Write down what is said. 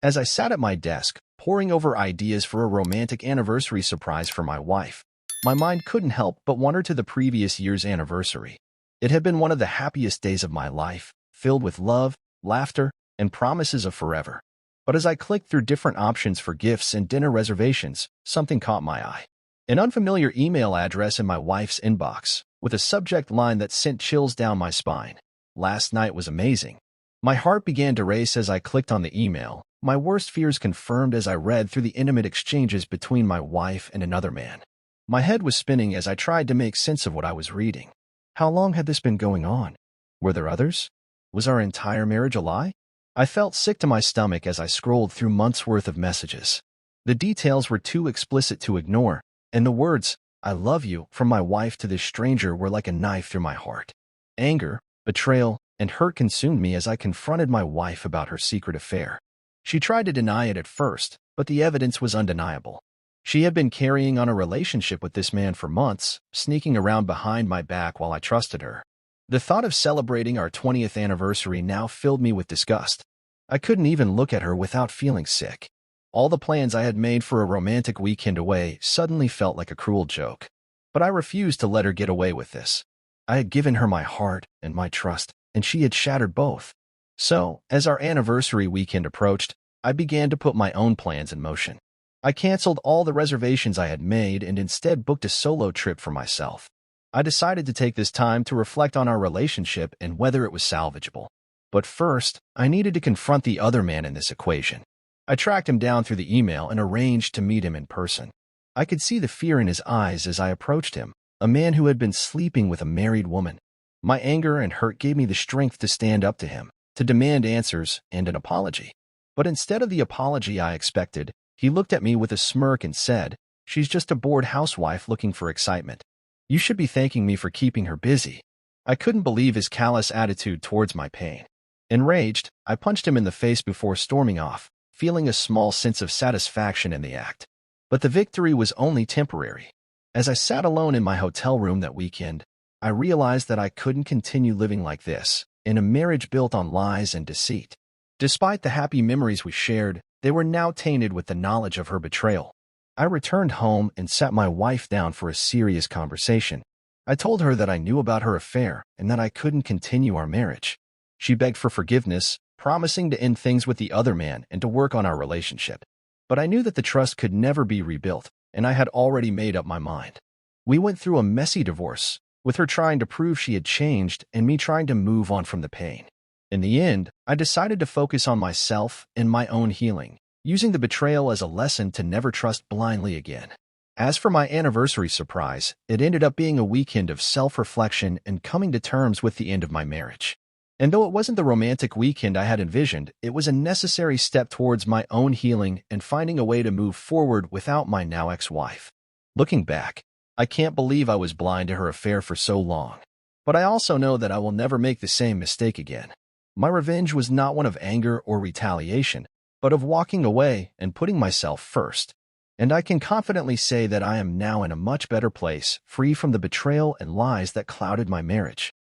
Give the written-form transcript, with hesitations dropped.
As I sat at my desk, poring over ideas for a romantic anniversary surprise for my wife, my mind couldn't help but wander to the previous year's anniversary. It had been one of the happiest days of my life, filled with love, laughter, and promises of forever. But as I clicked through different options for gifts and dinner reservations, something caught my eye. An unfamiliar email address in my wife's inbox, with a subject line that sent chills down my spine. Last night was amazing. My heart began to race as I clicked on the email, my worst fears confirmed as I read through the intimate exchanges between my wife and another man. My head was spinning as I tried to make sense of what I was reading. How long had this been going on? Were there others? Was our entire marriage a lie? I felt sick to my stomach as I scrolled through months' worth of messages. The details were too explicit to ignore, and the words, "I love you," from my wife to this stranger were like a knife through my heart. Anger, betrayal, and hurt consumed me as I confronted my wife about her secret affair. She tried to deny it at first, but the evidence was undeniable. She had been carrying on a relationship with this man for months, sneaking around behind my back while I trusted her. The thought of celebrating our 20th anniversary now filled me with disgust. I couldn't even look at her without feeling sick. All the plans I had made for a romantic weekend away suddenly felt like a cruel joke. But I refused to let her get away with this. I had given her my heart and my trust, and she had shattered both. So, as our anniversary weekend approached, I began to put my own plans in motion. I canceled all the reservations I had made and instead booked a solo trip for myself. I decided to take this time to reflect on our relationship and whether it was salvageable. But first, I needed to confront the other man in this equation. I tracked him down through the email and arranged to meet him in person. I could see the fear in his eyes as I approached him, a man who had been sleeping with a married woman. My anger and hurt gave me the strength to stand up to him, to demand answers and an apology. But instead of the apology I expected, he looked at me with a smirk and said, "She's just a bored housewife looking for excitement. You should be thanking me for keeping her busy." I couldn't believe his callous attitude towards my pain. Enraged, I punched him in the face before storming off, feeling a small sense of satisfaction in the act. But the victory was only temporary. As I sat alone in my hotel room that weekend, I realized that I couldn't continue living like this, in a marriage built on lies and deceit. Despite the happy memories we shared, they were now tainted with the knowledge of her betrayal. I returned home and sat my wife down for a serious conversation. I told her that I knew about her affair and that I couldn't continue our marriage. She begged for forgiveness, promising to end things with the other man and to work on our relationship. But I knew that the trust could never be rebuilt, and I had already made up my mind. We went through a messy divorce, with her trying to prove she had changed and me trying to move on from the pain. In the end, I decided to focus on myself and my own healing, using the betrayal as a lesson to never trust blindly again. As for my anniversary surprise, it ended up being a weekend of self-reflection and coming to terms with the end of my marriage. And though it wasn't the romantic weekend I had envisioned, it was a necessary step towards my own healing and finding a way to move forward without my now ex-wife. Looking back, I can't believe I was blind to her affair for so long. But I also know that I will never make the same mistake again. My revenge was not one of anger or retaliation, but of walking away and putting myself first. And I can confidently say that I am now in a much better place, free from the betrayal and lies that clouded my marriage.